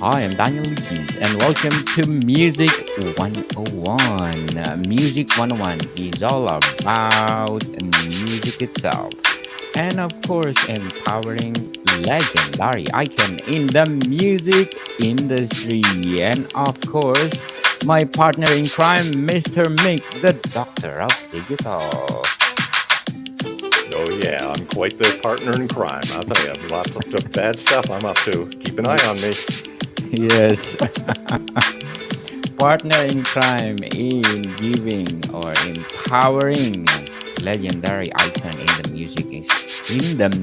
Hi, I'm Daniel Lees, and welcome to Music 101. Music 101 is all about music itself, and of course, empowering legendary icon in the music industry. And of course, my partner in crime, Mr. Mick, the Doctor of Digital. Oh yeah, I'm quite the partner in crime. I'll tell you, lots of bad stuff I'm up to. Keep an eye on me. Yes. Partner in crime in giving or empowering legendary icon in the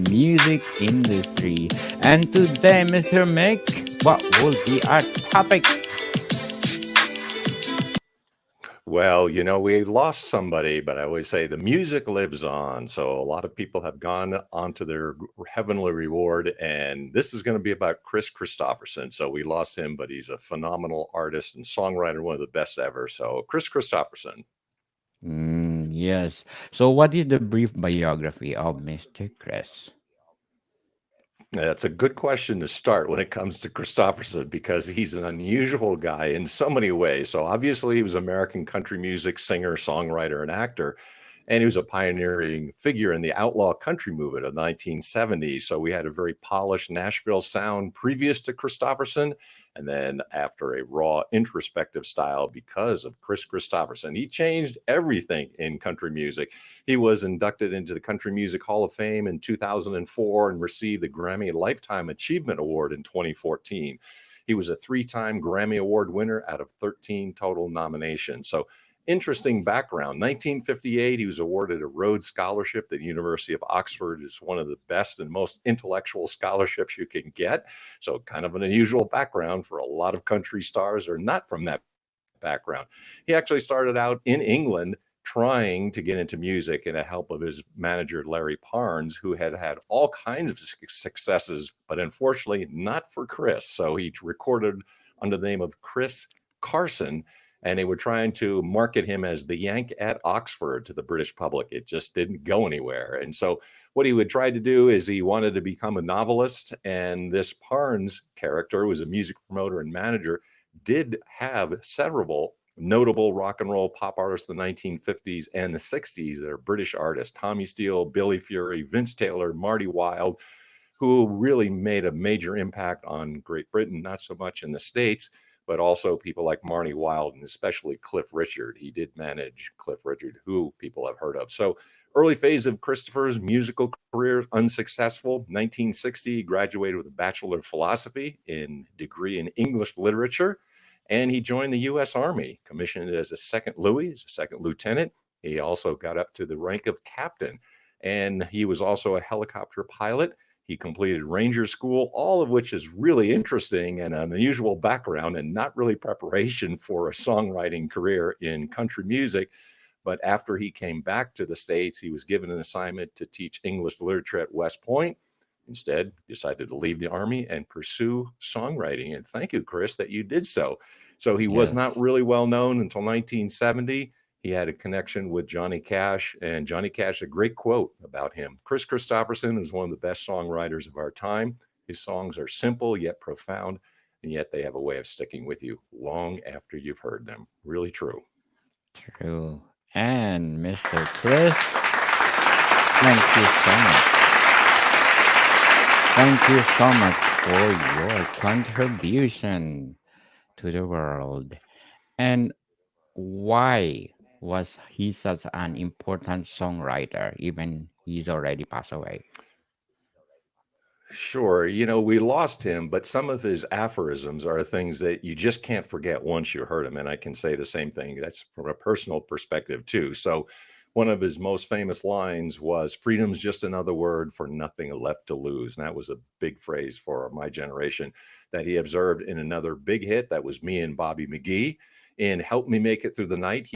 music industry. And today, Mr. Mick, what will be our topic? Well, we lost somebody, but I always say the music lives on. So a lot of people have gone on to their heavenly reward, and this is going to be about Chris Christopherson. So we lost him, but he's a phenomenal artist and songwriter, one of the best ever. So Chris Christopherson. Yes. So, what is the brief biography of Mr. Chris? That's a good question to start when it comes to Christopherson because he's an unusual guy in so many ways. So, obviously, he was American country music singer, songwriter, and actor. And he was a pioneering figure in the outlaw country movement of the 1970s. So, we had a very polished Nashville sound previous to Christopherson. And then, after a raw, introspective style because of Chris Christopherson, he changed everything in country music. He was inducted into the Country Music Hall of Fame in 2004 and received the Grammy Lifetime Achievement Award in 2014. He was a three-time Grammy Award winner out of 13 total nominations. So, interesting background. 1958, he was awarded a Rhodes Scholarship at the University of Oxford. It's one of the best and most intellectual scholarships you can get. So, kind of an unusual background for a lot of country stars or not from that background. He actually started out in England trying to get into music and a help of his manager Larry Parnes, who had all kinds of successes, but unfortunately not for Chris. So he recorded under the name of Chris Carson, and they were trying to market him as the Yank at Oxford to the British public. It just didn't go anywhere. And so what he would try to do is he wanted to become a novelist, and this Parnes character was a music promoter and manager, did have several notable rock and roll pop artists in the 1950s and the 60s that are British artists: Tommy Steele, Billy Fury, Vince Taylor, Marty Wilde, who really made a major impact on Great Britain, not so much in the States, but also people like Marty Wilde and especially Cliff Richard. He did manage Cliff Richard, who people have heard of. So, early phase of Christopher's musical career, unsuccessful. 1960, he graduated with a Bachelor of Philosophy in degree in English literature, and he joined the U.S. Army, commissioned as a second Louis, as a second lieutenant. He also got up to the rank of captain, and he was also a helicopter pilot. He completed Ranger School, all of which is really interesting and an unusual background and not really preparation for a songwriting career in country music. But after he came back to the States, he was given an assignment to teach English literature at West Point. Instead, decided to leave the Army and pursue songwriting. And thank you, Chris, that you did so. So he was not Yes. really well known until 1970. He had a connection with Johnny Cash, and Johnny Cash, a great quote about him. Chris Christopherson is one of the best songwriters of our time. His songs are simple yet profound, and yet they have a way of sticking with you long after you've heard them. Really true. True. And Mr. Chris, thank you so much. Thank you so much for your contribution to the world. And why was he such an important songwriter, even he's already passed away? Sure. We lost him, but some of his aphorisms are things that you just can't forget once you heard him. And I can say the same thing. That's from a personal perspective, too. So, one of his most famous lines was, "Freedom's just another word for nothing left to lose." And that was a big phrase for my generation that he observed in another big hit that was Me and Bobby McGee. In Help Me Make It Through the Night,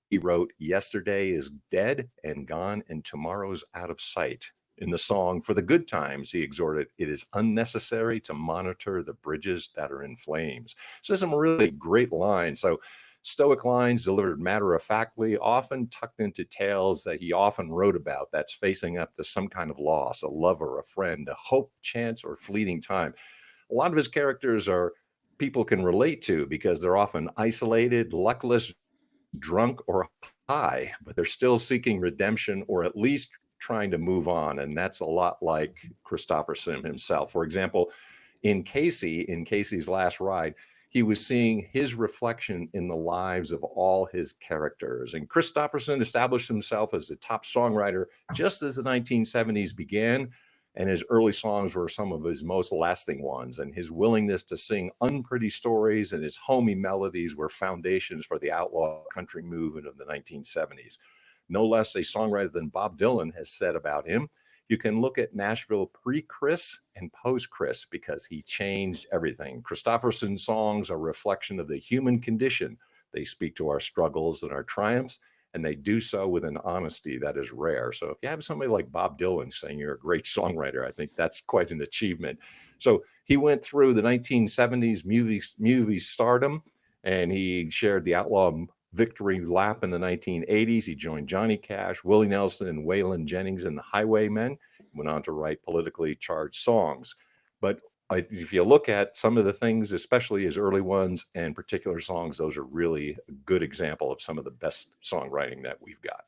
he wrote, "Yesterday is dead and gone, and tomorrow's out of sight." In the song For the Good Times, he exhorted, "It is unnecessary to monitor the bridges that are in flames." So, some really great lines. So, stoic lines delivered matter of factly, often tucked into tales that he often wrote about that's facing up to some kind of loss, a lover, a friend, a hope, chance, or fleeting time. a lot of his characters are people can relate to because they're often isolated, luckless, drunk, or high, but they're still seeking redemption or at least trying to move on. And that's a lot like Christopherson himself. For example, in Casey's Last Ride, he was seeing his reflection in the lives of all his characters. And Christopherson established himself as a top songwriter just as the 1970s began, and his early songs were some of his most lasting ones. And his willingness to sing unpretty stories and his homey melodies were foundations for the outlaw country movement of the 1970s. No less a songwriter than Bob Dylan has said about him. You can look at Nashville pre-Chris and post-Chris because he changed everything. Christopherson's songs are a reflection of the human condition. They speak to our struggles and our triumphs, and they do so with an honesty that is rare. So if you have somebody like Bob Dylan saying you're a great songwriter, I think that's quite an achievement. So he went through the 1970s movie stardom, and he shared the outlaw victory lap in the 1980s. He joined Johnny Cash, Willie Nelson, and Waylon Jennings in the Highwaymen. He went on to write politically charged songs. But if you look at some of the things, especially his early ones and particular songs, those are really a good example of some of the best songwriting that we've got.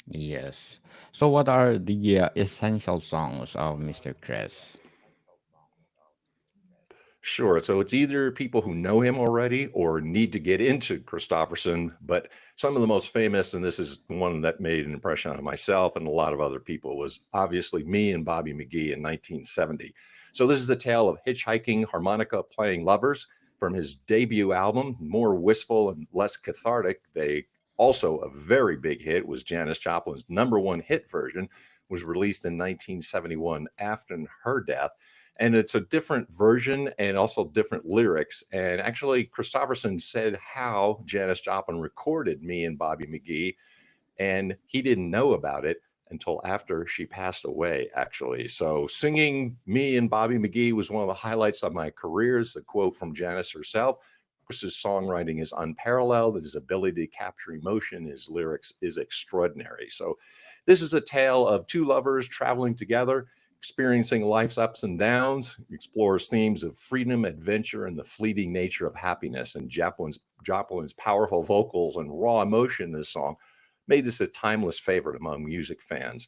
Yes. So, what are the essential songs of Mr. Chris? Sure. So it's either people who know him already or need to get into Christopherson. But some of the most famous, and this is one that made an impression on myself and a lot of other people, was obviously Me and Bobby McGee in 1970. So this is a tale of hitchhiking, harmonica playing lovers from his debut album, more wistful and less cathartic. They also a very big hit was Janis Joplin's number one hit version, was released in 1971 after her death. And it's a different version and also different lyrics. And actually, Christopherson said how Janis Joplin recorded Me and Bobby McGee, and he didn't know about it until after she passed away, actually. So singing Me and Bobby McGee was one of the highlights of my career. It's a quote from Janis herself. Chris's songwriting is unparalleled. His ability to capture emotion, his lyrics is extraordinary. So this is a tale of two lovers traveling together, experiencing life's ups and downs, explores themes of freedom, adventure, and the fleeting nature of happiness. And Joplin's powerful vocals and raw emotion in this song made this a timeless favorite among music fans.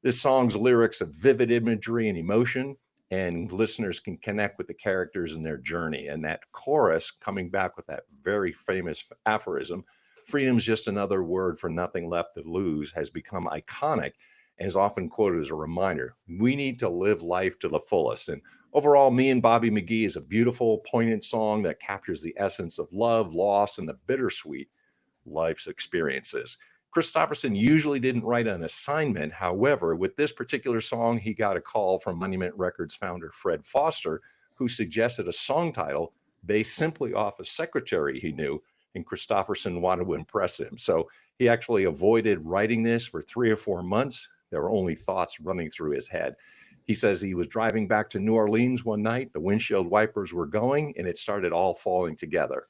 This song's lyrics have vivid imagery and emotion, and listeners can connect with the characters and their journey. And that chorus, coming back with that very famous aphorism, freedom's just another word for nothing left to lose, has become iconic and is often quoted as a reminder. We need to live life to the fullest. And overall, Me and Bobby McGee is a beautiful, poignant song that captures the essence of love, loss, and the bittersweet life's experiences. Christopherson usually didn't write an assignment. However, with this particular song, he got a call from Monument Records founder Fred Foster, who suggested a song title based simply off a secretary he knew, and Christopherson wanted to impress him. So he actually avoided writing this for 3 or 4 months. There were only thoughts running through his head. He says he was driving back to New Orleans one night, the windshield wipers were going, and it started all falling together.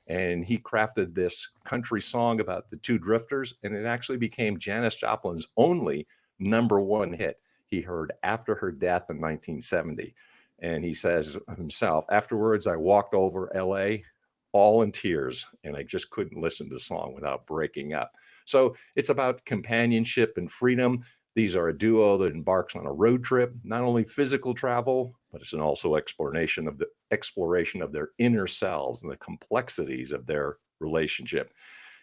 And he crafted this country song about the two drifters, and it actually became Janis Joplin's only number one hit he heard after her death in 1970. And he says himself, afterwards, I walked over LA all in tears, and I just couldn't listen to the song without breaking up. So it's about companionship and freedom. These are a duo that embarks on a road trip, not only physical travel, but it's an also exploration of their inner selves and the complexities of their relationship.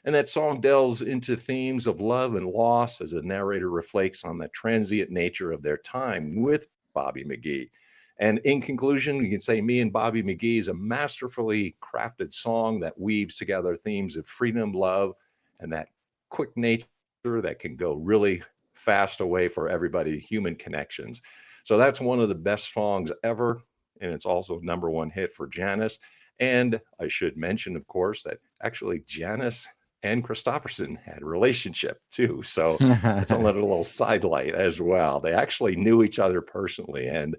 And that song delves into themes of love and loss as the narrator reflects on the transient nature of their time with Bobby McGee. And in conclusion, you can say Me and Bobby McGee is a masterfully crafted song that weaves together themes of freedom, love, and that quick nature that can go really fast away for everybody, human connections. So that's one of the best songs ever. And it's also number one hit for Janis. And I should mention, of course, that actually Janis and Christopherson had a relationship too. So that's a little sidelight as well. They actually knew each other personally. And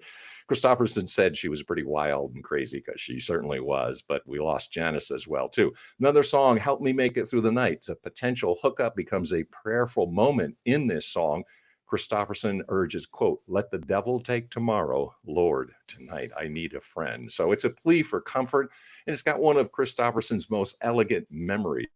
Christopherson said she was pretty wild and crazy, because she certainly was, but we lost Janis as well too. Another song, Help Me Make It Through the Night. A potential hookup becomes a prayerful moment in this song. Christofferson urges, quote, "Let the devil take tomorrow, Lord, tonight I need a friend." So it's a plea for comfort, and it's got one of Christofferson's most elegant memories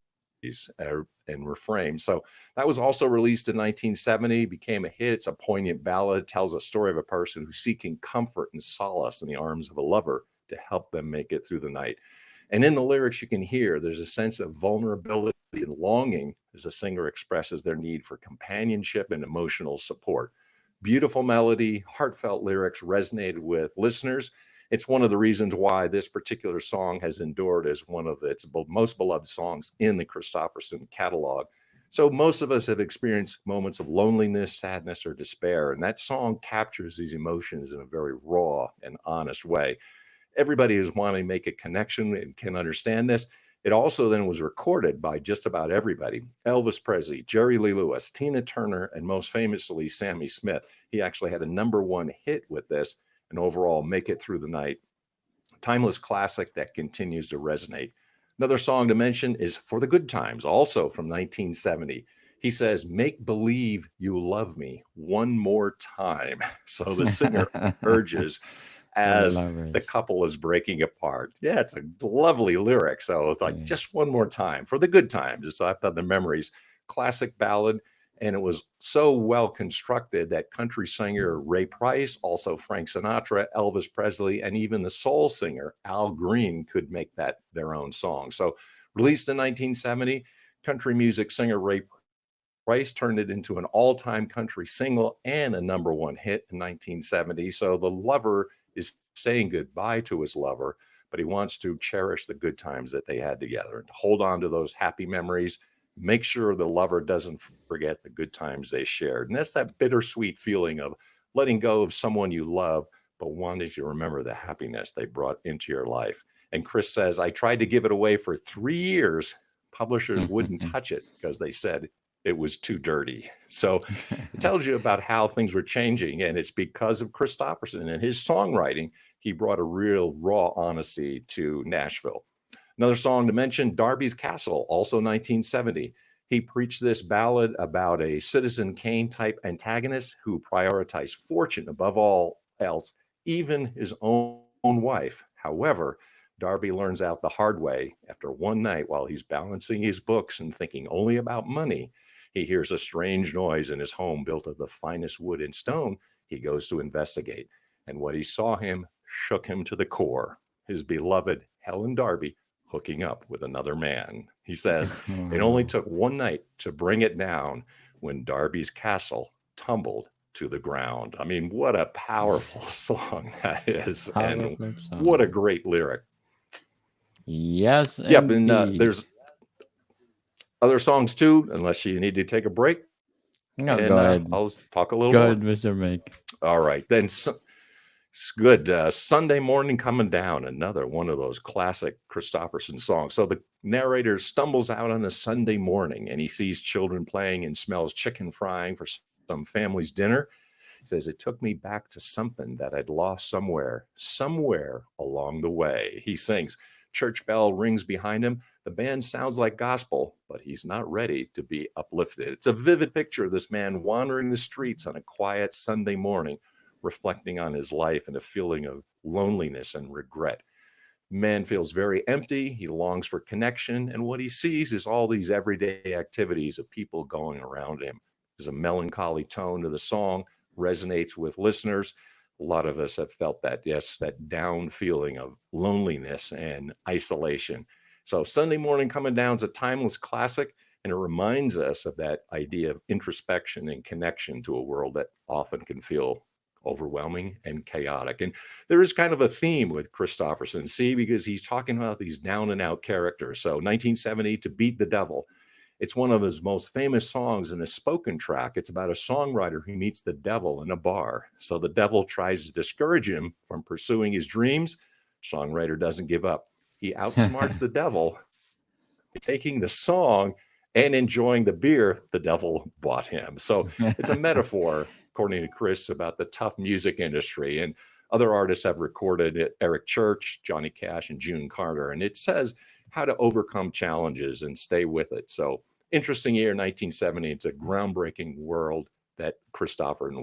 and refrain. So that was also released in 1970, became a hit. It's a poignant ballad, tells a story of a person who's seeking comfort and solace in the arms of a lover to help them make it through the night. And in the lyrics, you can hear there's a sense of vulnerability and longing as the singer expresses their need for companionship and emotional support. Beautiful melody, heartfelt lyrics resonated with listeners. It's one of the reasons why this particular song has endured as one of its most beloved songs in the Christofferson catalog. So most of us have experienced moments of loneliness, sadness, or despair, and that song captures these emotions in a very raw and honest way. Everybody is wanting to make a connection and can understand this. It also then was recorded by just about everybody. Elvis Presley, Jerry Lee Lewis, Tina Turner, and most famously, Sammy Smith. He actually had a #1 hit with this, and overall make it through the night. Timeless classic that continues to resonate. Another song to mention is For the Good Times, also from 1970. He says, "Make believe you love me one more time." So the singer urges For the as the lovers. couple is breaking apart. Yeah, it's a lovely lyric. So it's like, Yeah. just one more time for the good times. It's I thought the memories, classic ballad. And it was so well constructed that country singer Ray Price, also Frank Sinatra, Elvis Presley, and even the soul singer Al Green could make that their own song. So released in 1970, country music singer Ray Price turned it into an all-time country single and a #1 hit in 1970. So the lover is saying goodbye to his lover, but he wants to cherish the good times that they had together and hold on to those happy memories. Make sure the lover doesn't forget the good times they shared. And that's that bittersweet feeling of letting go of someone you love, but wanting to remember the happiness they brought into your life. And Chris says, "I tried to give it away for 3 years. Publishers wouldn't touch it because they said it was too dirty." So it tells you about how things were changing. And it's because of Christofferson and his songwriting, he brought a real raw honesty to Nashville. Another song to mention, Darby's Castle, also 1970. He preached this ballad about a Citizen Kane type antagonist who prioritized fortune above all else, even his own wife. However, Darby learns out the hard way after one night while he's balancing his books and thinking only about money. He hears a strange noise in his home built of the finest wood and stone. He goes to investigate, and what he saw him shook him to the core. His beloved Helen Darby hooking up with another man. He says, "It only Wow. took one night to bring it down when Darby's castle tumbled to the ground." I mean, what a powerful song that is, and Powerful what a song. great lyric. Yes, Yep, and indeed. there's other songs too, unless you need to take a break, No, and go ahead. I'll talk a little Go more. ahead, Mr. Mike. All right, then. It's good. Sunday Morning Coming Down, another one of those classic Christofferson songs. So the narrator stumbles out on a Sunday morning and he sees children playing and smells chicken frying for some family's dinner. He says, "It took me back to something that I'd lost somewhere along the way." He sings. Church bell rings behind him. The band sounds like gospel, but he's not ready to be uplifted. It's a vivid picture of this man wandering the streets on a quiet Sunday morning, reflecting on his life and a feeling of loneliness and regret. Man feels very empty. He longs for connection. And what he sees is all these everyday activities of people going around him. There's a melancholy tone to the song, resonates with listeners. A lot of us have felt that, yes, that down feeling of loneliness and isolation. So Sunday Morning Coming Down is a timeless classic, and it reminds us of that idea of introspection and connection to a world that often can feel overwhelming and chaotic. And there is kind of a theme with Christofferson, see, because he's talking about these down and out characters. So 1970, To Beat the Devil. It's one of his most famous songs in a spoken track. It's about a songwriter who meets the devil in a bar. So the devil tries to discourage him from pursuing his dreams. Songwriter doesn't give up. He outsmarts the devil, taking the song and enjoying the beer the devil bought him. So it's a metaphor, according to Chris, about the tough music industry. And other artists have recorded it, Eric Church, Johnny Cash, and June Carter. And it says how to overcome challenges and stay with it. So interesting year, 1970. It's a groundbreaking world that Christopherson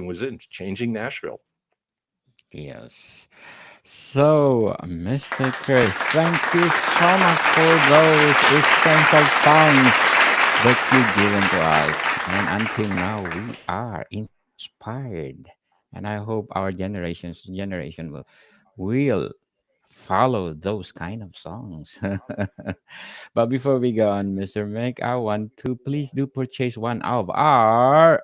was in, changing Nashville. Yes. So, Mr. Chris, thank you so much for those essential songs that you've given to us. And until now, we are inspired. And I hope our generation will follow those kind of songs. But before we go on, Mr. Mick, I want to please do purchase one of our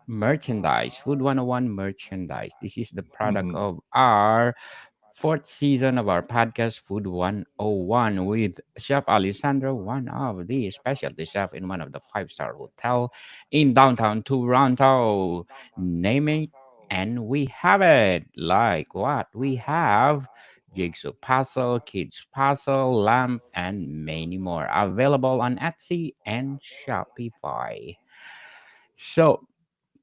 merchandise, Food 101 merchandise. This is the product Mhm. of our fourth season of our podcast, Food 101, with Chef Alessandro, one of the specialty chef in one of the five-star hotel in downtown Toronto. Name it, and we have it. Like what? We have jigsaw puzzle, kids puzzle, lamp, and many more available on Etsy and Shopify. So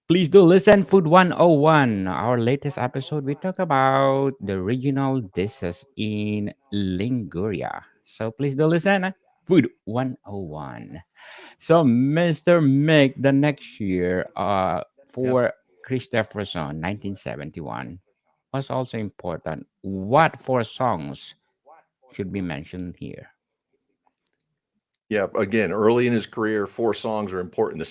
please do listen Food 101. Our latest episode, we talk about the regional dishes in Linguria. So please do listen. Food 101. So Mr. Mick, the next year Yep. for Christopherson, 1971, was also important. What four songs should be mentioned here? Yeah, again, early in his career, four songs are important.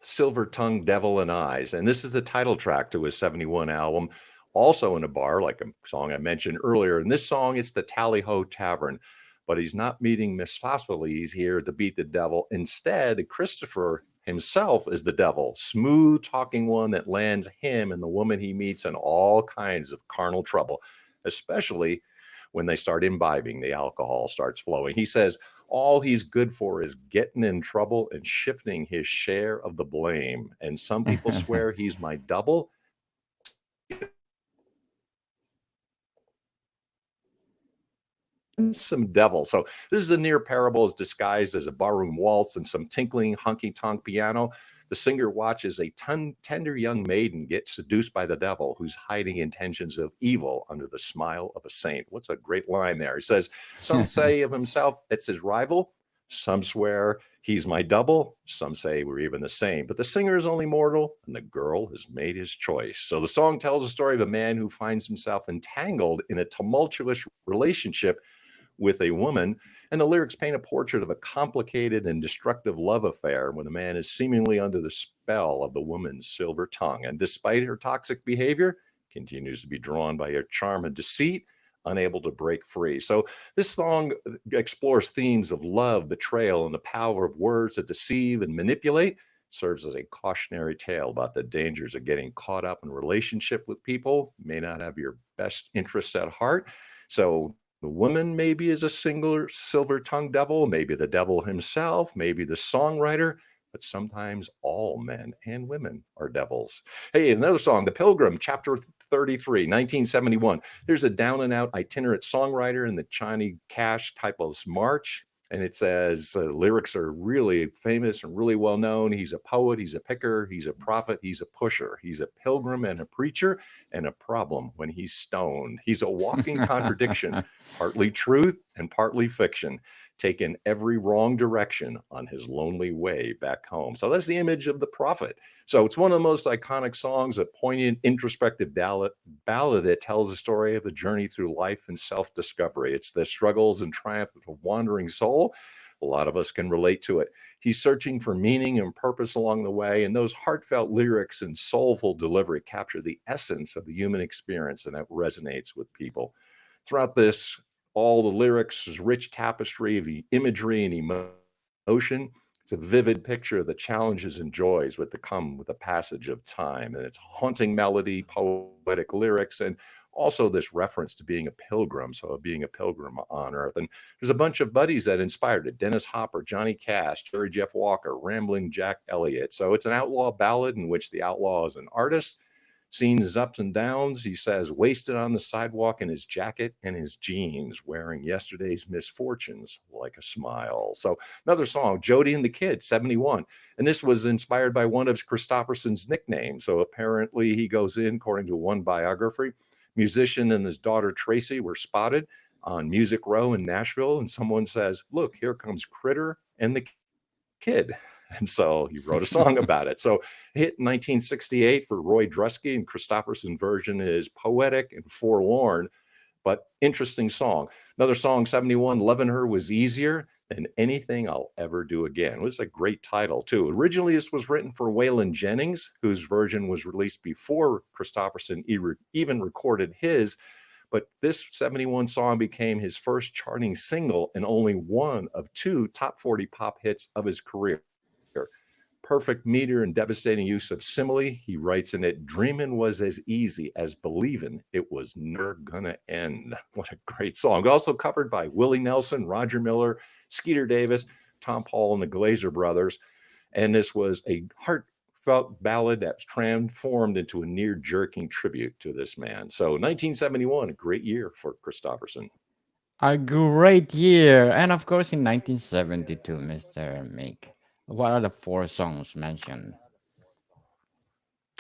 Silver Tongue, Devil, and Eyes. And this is the title track to his 71 album, also in a bar, like a song I mentioned earlier. In this song, it's the Tally Ho Tavern, but he's not meeting Miss Phosphorus here to beat the devil. Instead, Christopher himself is the devil, smooth talking one that lands him and the woman he meets in all kinds of carnal trouble, especially when they start imbibing, the alcohol starts flowing. He says, all he's good for is getting in trouble and shifting his share of the blame. And some people swear he's my double. Some devil. So this is a near parable is disguised as a barroom waltz and some tinkling honky tonk piano. The singer watches a tender young maiden get seduced by the devil, who's hiding intentions of evil under the smile of a saint. What's a great line there? He says, some say of himself it's his rival. Some swear he's my double. Some say we're even the same. But the singer is only mortal, and the girl has made his choice. So the song tells the story of a man who finds himself entangled in a tumultuous relationship with a woman, and the lyrics paint a portrait of a complicated and destructive love affair when the man is seemingly under the spell of the woman's silver tongue. And despite her toxic behavior, continues to be drawn by her charm and deceit, unable to break free. So this song explores themes of love, betrayal, and the power of words that deceive and manipulate. It serves as a cautionary tale about the dangers of getting caught up in relationship with people who may not have your best interests at heart. So the woman maybe is a singular silver tongued devil, maybe the devil himself, maybe the songwriter, but sometimes all men and women are devils. Hey, another song, The Pilgrim, chapter 33, 1971. There's a down and out itinerant songwriter in the Johnny Cash type of march. And it says lyrics are really famous and really well known. He's a poet, he's a picker, he's a prophet, he's a pusher, he's a pilgrim and a preacher, and a problem when he's stoned. He's a walking contradiction, partly truth and partly fiction, taken every wrong direction on his lonely way back home. So that's the image of the prophet. So it's one of the most iconic songs, a poignant, introspective ballad that tells the story of a journey through life and self discovery. It's the struggles and triumph of a wandering soul. A lot of us can relate to it. He's searching for meaning and purpose along the way, and those heartfelt lyrics and soulful delivery capture the essence of the human experience, and that resonates with people. Throughout this, all the lyrics is rich tapestry of imagery and emotion. It's a vivid picture of the challenges and joys that come with the passage of time. And it's haunting melody, poetic lyrics, and also this reference to being a pilgrim. So being a pilgrim on earth. And there's a bunch of buddies that inspired it. Dennis Hopper, Johnny Cash, Jerry Jeff Walker, Rambling Jack Elliott. So it's an outlaw ballad in which the outlaw is an artist, seen his ups and downs. He says, wasted on the sidewalk in his jacket and his jeans, wearing yesterday's misfortunes like a smile. So another song, Jody and the Kid, 71. And this was inspired by one of Christopherson's nicknames. So apparently he goes in, according to one biography, musician and his daughter Tracy were spotted on Music Row in Nashville. And someone says, look, here comes Critter and the Kid. And so he wrote a song about it. So hit in 1968 for Roy Drusky, and Christofferson version is poetic and forlorn, but interesting song. Another song, 71, Loving Her Was Easier Than Anything I'll Ever Do Again. It was a great title, too. Originally, this was written for Waylon Jennings, whose version was released before Christofferson even recorded his. But this 71 song became his first charting single and only one of two top 40 pop hits of his career. Perfect meter and devastating use of simile. He writes in it, dreaming was as easy as believing it was never gonna end. What a great song. Also covered by Willie Nelson, Roger Miller, Skeeter Davis, Tom Paul, and the Glazer Brothers. And this was a heartfelt ballad that's transformed into a near jerking tribute to this man. So 1971, a great year for Christofferson. A great year. And of course, in 1972, Mr. Mick, what are the four songs mentioned?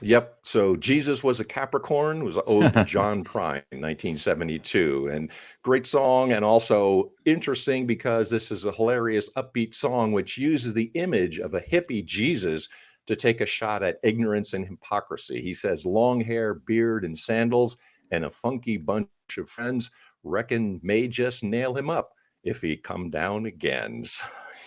Yep. So Jesus Was a Capricorn was an ode to John Prine in 1972. And great song. And also interesting because this is a hilarious, upbeat song which uses the image of a hippie Jesus to take a shot at ignorance and hypocrisy. He says, long hair, beard, and sandals, and a funky bunch of friends reckon may just nail him up if he come down again.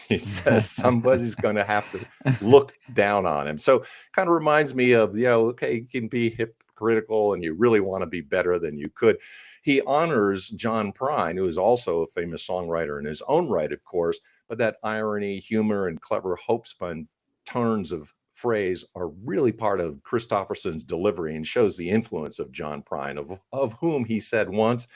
He says somebody's going to have to look down on him. So kind of reminds me of, okay, you can be hypocritical and you really want to be better than you could. He honors John Prine, who is also a famous songwriter in his own right, of course, but that irony, humor, and clever homespun turns of phrase are really part of Christofferson's delivery and shows the influence of John Prine, of whom he said once,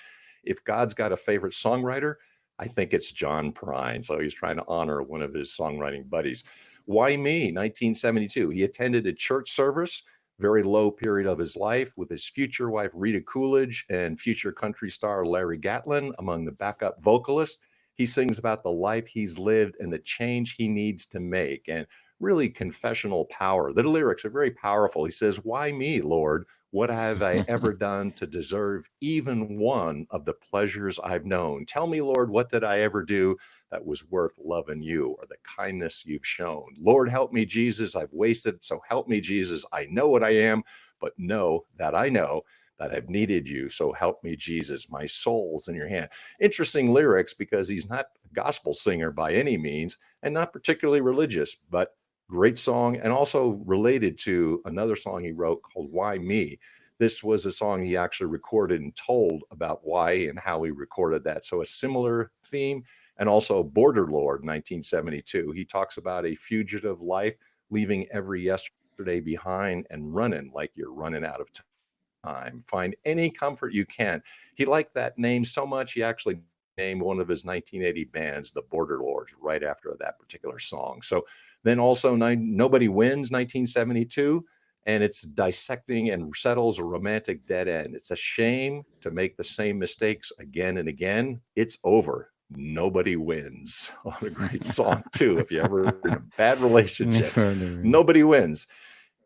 if God's got a favorite songwriter, I think it's John Prine. So he's trying to honor one of his songwriting buddies. Why Me? 1972. He attended a church service, very low period of his life, with his future wife, Rita Coolidge, and future country star Larry Gatlin among the backup vocalists. He sings about the life he's lived and the change he needs to make, and really confessional power. The lyrics are very powerful. He says, why me, Lord? What have I ever done to deserve even one of the pleasures I've known? Tell me, Lord, what did I ever do that was worth loving you or the kindness you've shown? Lord, help me, Jesus. I've wasted. So help me, Jesus. I know what I am, but know that I know that I've needed you. So help me, Jesus. My soul's in your hand. Interesting lyrics because he's not a gospel singer by any means and not particularly religious, but great song, and also related to another song he wrote called Why Me. This was a song he actually recorded and told about why and how he recorded that. So a similar theme. And also Border Lord, 1972. He talks about a fugitive life, leaving every yesterday behind and running like you're running out of time. Find any comfort you can. He liked that name so much, he actually named one of his 1980 bands the Border Lords right after that particular song. So then also Nobody Wins, 1972, and it's dissecting and settles a romantic dead end. It's a shame to make the same mistakes again and again. It's over. Nobody wins. What a great song, too. If you ever in a bad relationship, nobody wins.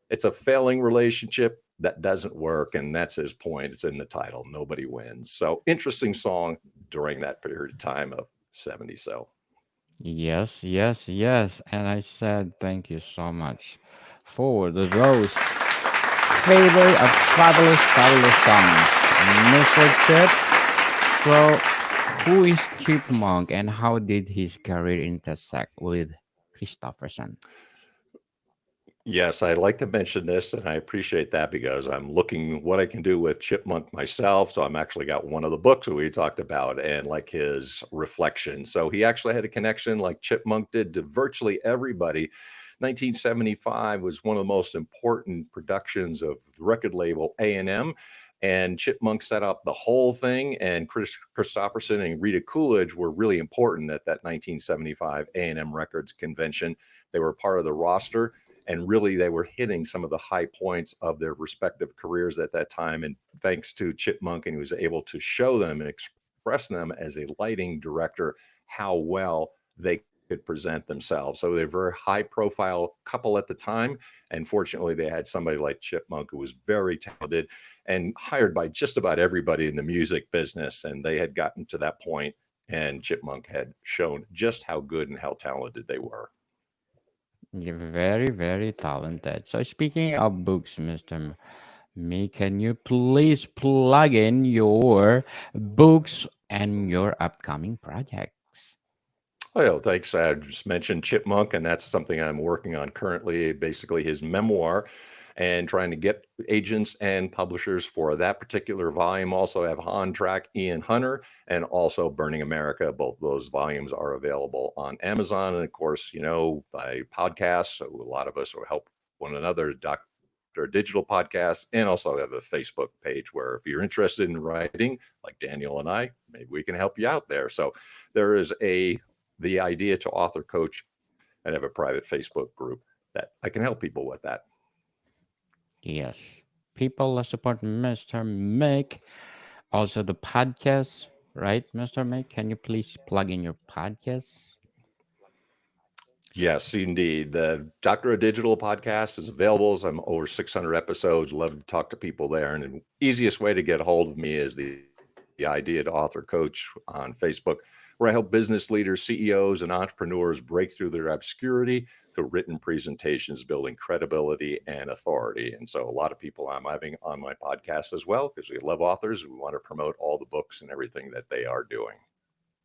It's a failing relationship that doesn't work, and that's his point. It's in the title, Nobody Wins. So interesting song during that period of time of 70. So Yes, yes, yes. And I said thank you so much for those favorite of fabulous, fabulous songs. Mr. Chip, so who is Chipmunk and how did his career intersect with Christopherson? yes, I'd like to mention this, and I appreciate that because I'm looking what I can do with Chipmunk myself. So I'm actually got one of the books that we talked about and like his reflection. So he actually had a connection like Chipmunk did to virtually everybody. 1975 was one of the most important productions of the record label A&M. And Chipmunk set up the whole thing, and Chris Christopherson and Rita Coolidge were really important at that 1975 A&M Records convention. They were part of the roster, and really they were hitting some of the high points of their respective careers at that time. And thanks to Chipmunk, and he was able to show them and express them as a lighting director how well they could present themselves. So they're a very high profile couple at the time, and fortunately they had somebody like Chipmunk who was very talented and hired by just about everybody in the music business, and they had gotten to that point, and Chipmunk had shown just how good and how talented they were. You're very, very talented. So, speaking of books, Me, can you please plug in your books and your upcoming projects? Well, thanks. I just mentioned Chipmunk, and that's something I'm working on currently, basically his memoir, and trying to get agents and publishers for that particular volume. Also have Han Track, Ian Hunter, and also Burning America. Both those volumes are available on Amazon. And of course, by podcasts. So a lot of us will help one another, Dr. Digital Podcast, and also have a Facebook page where if you're interested in writing, like Daniel and I, maybe we can help you out there. So there is the idea to author coach and have a private Facebook group that I can help people with that. Yes. People that support Mr. Mick. Also, the podcast, right, Mr. Mick? Can you please plug in your podcast? Yes, indeed. The Doctor of Digital podcast is available. So I'm over 600 episodes. Love to talk to people there. And the easiest way to get a hold of me is the Idea to Author Coach on Facebook, where I help business leaders, CEOs, and entrepreneurs break through their obscurity through written presentations, building credibility and authority. And so a lot of people I'm having on my podcast as well, because we love authors. We want to promote all the books and everything that they are doing.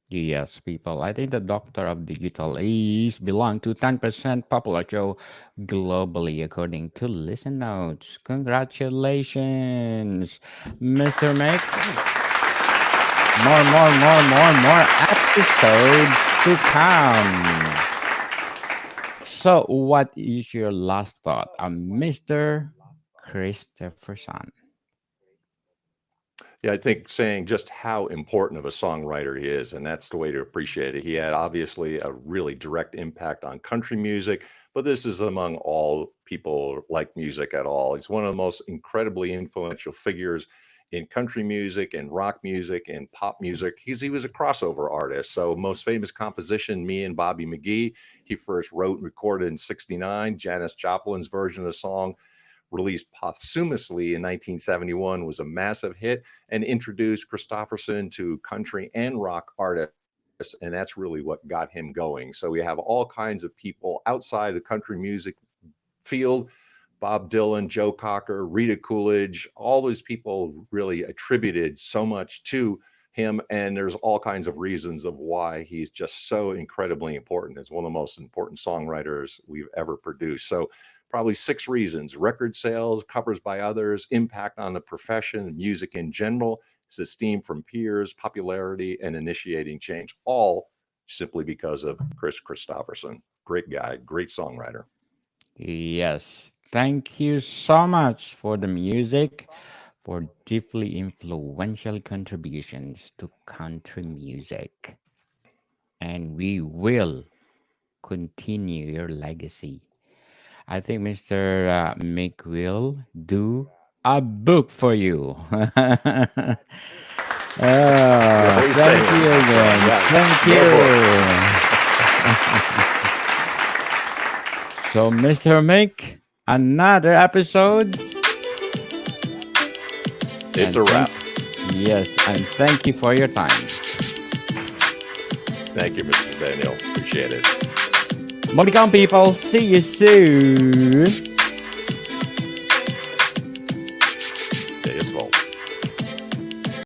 Yes, people. I think the Doctor of Digital is belong to 10% popular show globally according to Listen Notes. Congratulations, Mr. Mick. More episodes to come. So, what is your last thought on Mr. Christopherson? Yeah, I think saying just how important of a songwriter he is, and that's the way to appreciate it. He had obviously a really direct impact on country music, but this is among all people like music at all. He's one of the most incredibly influential figures in country music and rock music and pop music. He was a crossover artist. So most famous composition, Me and Bobby McGee, he first wrote and recorded in 69. Janis Joplin's version of the song, released posthumously in 1971, was a massive hit and introduced Christopherson to country and rock artists. And that's really what got him going. So we have all kinds of people outside the country music field: Bob Dylan, Joe Cocker, Rita Coolidge. All those people really attributed so much to him. And there's all kinds of reasons of why he's just so incredibly important. He's one of the most important songwriters we've ever produced. So probably 6 reasons: record sales, covers by others, impact on the profession, music in general, his esteem from peers, popularity, and initiating change, all simply because of Chris Christopherson. Great guy, great songwriter. Yes. Thank you so much for the music, for deeply influential contributions to country music. And we will continue your legacy. I think Mr. Mick will do a book for you. You're always Thank saying you that. So again. yeah, Thank more you. So, Mr. Mick, another episode. books. It's a wrap. Yes, and thank you for your time. Thank you, Mr. Daniel. Appreciate it. Monicon people, see you soon.